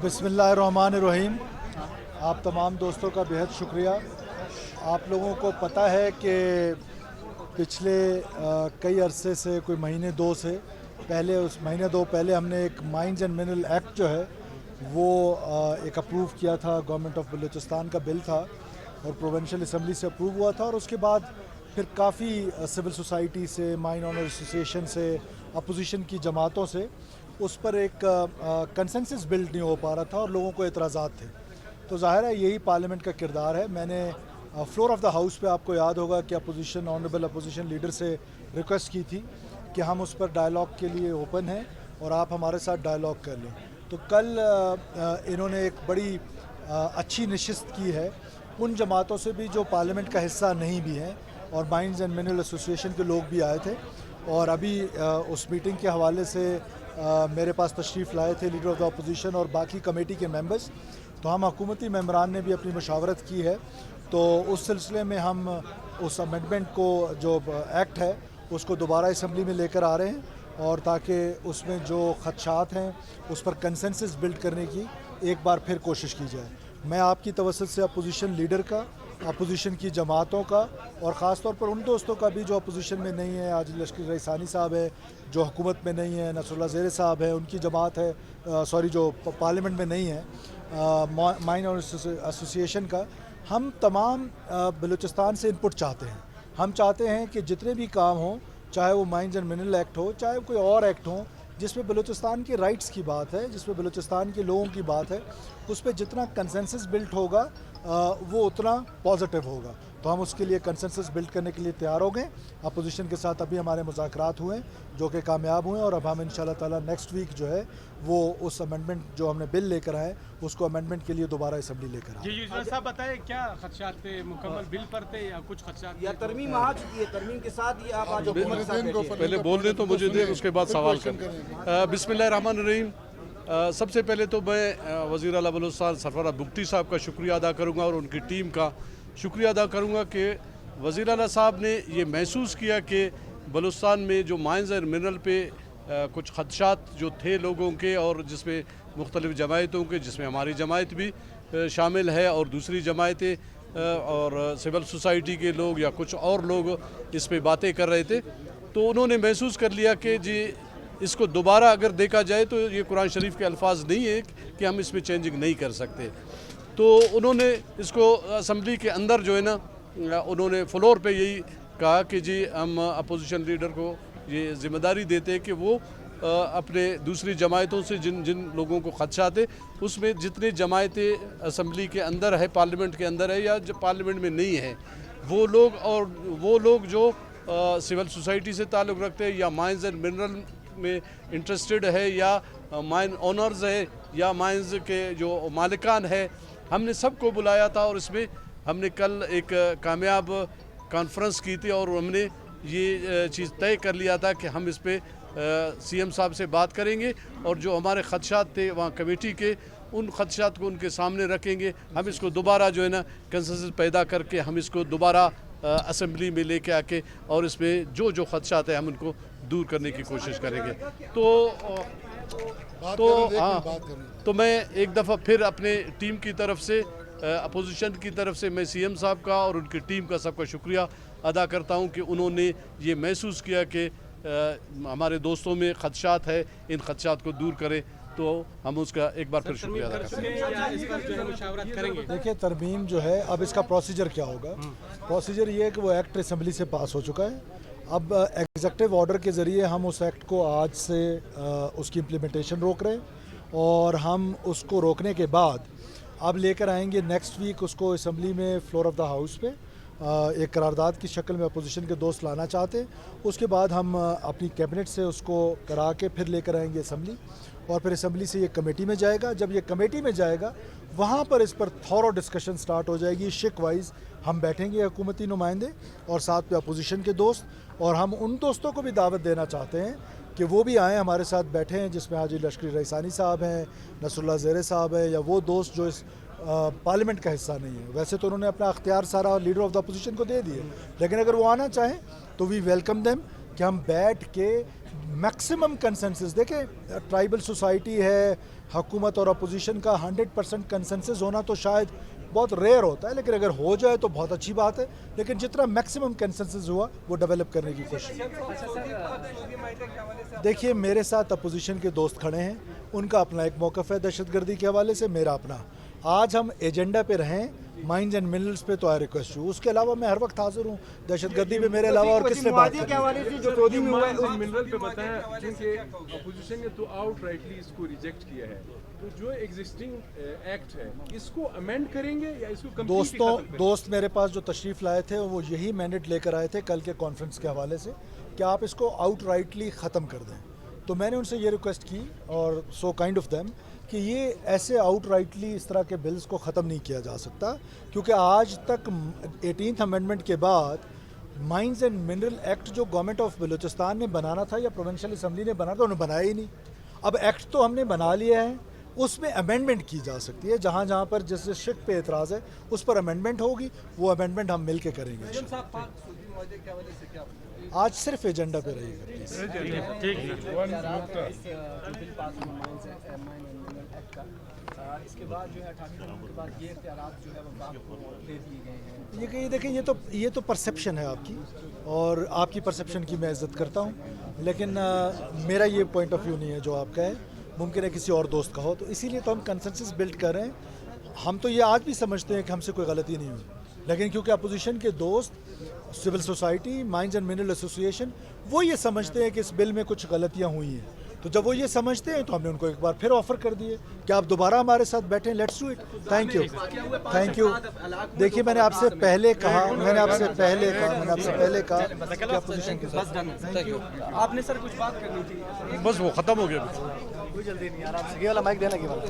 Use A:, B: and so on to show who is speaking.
A: बिस्मिल्लाहिर्रहमानिर्रहीम। आप तमाम दोस्तों का बेहद शुक्रिया। आप लोगों को पता है कि पिछले कई अरसे से, कोई महीने दो से पहले, उस महीने दो पहले हमने एक माइंस एंड मिनरल एक्ट जो है वो एक अप्रूव किया था। गवर्नमेंट ऑफ बलूचिस्तान का बिल था और प्रोविंशियल असम्बली से अप्रूव हुआ था, और उसके बाद फिर काफ़ी सिविल सोसाइटी से, माइन ऑनर एसोसिएशन से, अपोजिशन की जमातों से उस पर एक कंसेंसस बिल्ड नहीं हो पा रहा था और लोगों को एतराज़ात थे। तो ज़ाहिर है यही पार्लियामेंट का किरदार है। मैंने फ्लोर ऑफ द हाउस पे, आपको याद होगा कि अपोजिशन, ऑनरेबल अपोजिशन लीडर से रिक्वेस्ट की थी कि हम उस पर डायलॉग के लिए ओपन हैं और आप हमारे साथ डायलॉग कर लें। तो कल इन्होंने एक बड़ी अच्छी नशिस्त की है उन जमातों से भी जो पार्लियामेंट का हिस्सा नहीं भी हैं, और माइंस एंड मिनरल एसोसिएशन के लोग भी आए थे। और अभी उस मीटिंग के हवाले से मेरे पास तशरीफ़ लाए थे लीडर ऑफ द अपोजिशन और बाकी कमेटी के मेंबर्स। तो हम हुकूमती मेंबरान ने भी अपनी मशावरत की है। तो उस सिलसिले में हम उस अमेंडमेंट को, जो एक्ट है, उसको दोबारा असम्बली में लेकर आ रहे हैं, और ताकि उसमें जो खदशात हैं उस पर कंसेंसस बिल्ड करने की एक बार फिर कोशिश की जाए। मैं आपकी तवज्जो से अपोजिशन लीडर का, अपोजिशन की जमातों का, और ख़ास तौर पर उन दोस्तों का भी जो अपोजिशन में नहीं है, आज लश्करी रईसानी साहब है जो हुकूमत में नहीं है, नसरुल्लाह ज़ेरे साहब है, उनकी जमात है, जो पार्लियामेंट में नहीं है, माइन और एसोसिएशन का, हम तमाम बलूचिस्तान से इनपुट चाहते हैं। हम चाहते हैं कि जितने भी काम हों, चाहे वो माइंस एंड मिनरल एक्ट हो, चाहे कोई और एक्ट हो जिसमें बलूचिस्तान के राइट्स की बात है, जिसमें बलूचिस्तान के लोगों की बात है, उस पर जितना कंसेंसस बिल्ड होगा वो उतना पॉजिटिव होगा। तो हम उसके लिए कंसेंसस बिल्ड करने के लिए तैयार हो गए। अपोजिशन के साथ अभी हमारे मुज़ाकरात हुए जो कि कामयाब हुए, और अब हम इंशाल्लाह ताला नेक्स्ट वीक जो है वो उस अमेंडमेंट जो हमने बिल लेकर आए उसको अमेंडमेंट के लिए दोबारा असम्बली लेकर आए।
B: जी साहब बताएं, क्या खदशात थे? मुकम्मल बिल पर थे या कुछ खदशात, या
C: तरमीम आ चुकी है? तरमीम के साथ ये आप आज
D: पहले बोल रहे तो मुझे दें, उसके बाद सवाल करें। बिस्मिल्लाहिर्रहमानिर्रहीम। सबसे पहले तो मैं वज़ीर आला बलूचिस्तान सरफराज बुगटी साहब का शुक्रिया अदा करूँगा और उनकी टीम का शुक्रिया अदा करूँगा कि वज़ीर आला साहब ने ये महसूस किया कि बलूचिस्तान में जो माइंस एंड मिनरल पे कुछ खदशात जो थे लोगों के, और जिसमें मुख्तलिफ़ जमायतों के, जिसमें हमारी जमायत भी शामिल है और दूसरी जमायतें और सिविल सोसाइटी के लोग या कुछ और लोग इस पर बातें कर रहे थे, तो उन्होंने महसूस कर लिया कि जी इसको दोबारा अगर देखा जाए तो ये कुरान शरीफ के अल्फाज नहीं है कि हम इसमें चेंजिंग नहीं कर सकते। तो उन्होंने इसको असम्बली के अंदर जो है ना, उन्होंने फ्लोर पे यही कहा कि जी हम अपोजिशन लीडर को ये ज़िम्मेदारी देते हैं कि वो अपने दूसरी जमायतों से जिन जिन लोगों को खदशात है, उसमें जितने जमायतें असम्बली के अंदर है, पार्लियामेंट के अंदर है या जो पार्लियामेंट में नहीं है, वो लोग, और वो लोग जो सिविल सोसाइटी से ताल्लुक़ रखते हैं या माइंस एंड मिनरल में इंटरेस्टेड है या माइन ओनर्स है या माइंस के जो मालिकान है, हमने सबको बुलाया था। और इसमें हमने कल एक कामयाब कॉन्फ्रेंस की थी और हमने ये चीज़ तय कर लिया था कि हम इस पे सीएम साहब से बात करेंगे, और जो हमारे खदशात थे वहाँ कमेटी के, उन खदशात को उनके सामने रखेंगे। हम इसको दोबारा जो है ना कंसेंसस पैदा करके हम इसको दोबारा असम्बली में लेके आके और इसमें जो जो खदशात है हम उनको दूर करने की कोशिश करेंगे। तो मैं एक दफ़ा फिर अपने टीम की तरफ से, अपोजिशन की तरफ से, मैं सीएम साहब का और उनकी टीम का सबका शुक्रिया अदा करता हूं कि उन्होंने ये महसूस किया कि हमारे दोस्तों में खदशात है, इन खदशात को दूर करें। तो हम उसका एक बार फिर शुक्रिया अदा करते हैं।
A: देखिए, तरमीम जो है, अब इसका प्रोसीजर क्या होगा? प्रोसीजर ये है कि वो एक्ट असम्बली से पास हो चुका है। अब एग्जीक्यूटिव ऑर्डर के ज़रिए हम उस एक्ट को आज से उसकी इम्प्लीमेंटेशन रोक रहे हैं, और हम उसको रोकने के बाद अब लेकर आएंगे नेक्स्ट वीक उसको असम्बली में, फ्लोर ऑफ द हाउस पे एक करारदाद की शक्ल में अपोजिशन के दोस्त लाना चाहते हैं। उसके बाद हम अपनी कैबिनेट से उसको करा के फिर लेकर आएंगे असम्बली, और फिर असम्बली से ये कमेटी में जाएगा। जब ये कमेटी में जाएगा, वहाँ पर इस पर थॉरो डिस्कशन स्टार्ट हो जाएगी। शिक वाइज हम बैठेंगे हुकूमती नुमाइंदे और साथ पे अपोजिशन के दोस्त, और हम उन दोस्तों को भी दावत देना चाहते हैं कि वो भी आएँ, हमारे साथ बैठे हैं, जिसमें हाजी लश्करी रईसानी साहब हैं, नसरुल्लाह ज़ेरे साहब हैं, या वो दोस्त जो इस पार्लियामेंट का हिस्सा नहीं है। वैसे तो उन्होंने अपना अख्तियार सारा लीडर ऑफ द अपोजिशन को दे दिए, लेकिन अगर वो आना चाहें तो वी वेलकम देम। कि हम बैठ के मैक्सिमम कंसेंसस, देखें ट्राइबल सोसाइटी है, हुकूमत और अपोजिशन का 100% कंसेंसस होना तो शायद बहुत रेयर होता है, लेकिन अगर हो जाए तो बहुत अच्छी बात है। लेकिन जितना मैक्सिमम कंसेंसस हुआ वो डेवलप करने की कोशिश। देखिए मेरे साथ अपोजिशन के दोस्त खड़े हैं, उनका अपना एक मौक़िफ़ है दहशतगर्दी के हवाले से, मेरा अपना। आज हम एजेंडा पे रहें माइंस एंड मिनरल्स पे तो आई रिक्वेस्ट यू, उसके अलावा मैं हर वक्त हाजिर हूँ। दहशतगर्दी पे मेरे अलावा और किसने बात
C: के
A: की?
C: हवाले से जो सऊदी में हुआ है उस
E: मिनरल पे बताया, क्योंकि अपोजिशन ने तो आउटराइटली इसको रिजेक्ट किया है, तो जो एग्जिस्टिंग एक्ट है इसको अमेंड करेंगे या इसको कंप्लीटली
A: दोस्त मेरे पास जो तशरीफ़ लाए थे वो यही मैंडेट लेकर आए थे कल के कॉन्फ्रेंस के हवाले से कि आप इसको आउटराइटली ख़त्म कर दें। तो मैंने उनसे ये रिक्वेस्ट की और सो काइंड ऑफ देम कि ये ऐसे आउटराइटली इस तरह के बिल्स को ख़त्म नहीं किया जा सकता, क्योंकि आज तक 18th अमेंडमेंट के बाद माइंस एंड मिनरल एक्ट जो गवर्नमेंट ऑफ बलूचिस्तान ने बनाना था या प्रोविंशियल असम्बली ने बनाना था, उन्होंने बनाया ही नहीं। अब एक्ट तो हमने बना लिया है, उसमें अमेंडमेंट की जा सकती है, जहाँ जहाँ पर जिस शिक पे एतराज़ है उस पर अमेंडमेंट होगी, वो अमेंडमेंट हम मिल के करेंगे। आज सिर्फ एजेंडा पे रहेगा
C: इसके बाद जो है 18 दिनों के बाद ये इख्तियारात जो है वो बाप को दे दिए गए हैं।
A: ये देखिए ये तो परसेप्शन है आपकी, और आपकी परसेप्शन की मैं इज़्ज़त करता हूँ, लेकिन मेरा ये पॉइंट ऑफ व्यू नहीं है जो आपका है। मुमकिन है किसी और दोस्त का हो, तो इसीलिए तो हम कंसेंसस बिल्ड कर रहे हैं। हम तो ये आज भी समझते हैं कि हमसे कोई गलती नहीं हुई, लेकिन क्योंकि अपोजिशन के दोस्त, civil society, mines and mineral association, वो ये समझते हैं कि इस बिल में कुछ गलतियाँ हुई हैं। तो जब वो ये समझते हैं तो हमने उनको एक बार फिर ऑफ़र कर दिए कि आप दोबारा हमारे साथ बैठें, let's do it. Thank you. देखिए मैंने आपसे पहले कहा कि अपोजिशन के साथ।
C: Thank you. आपने सर कुछ बात करनी थी?
D: बस वो ख़त्म हो गया।
A: कोई जल्दी नहीं यार, आपसे ये वाला माइक देना की बात।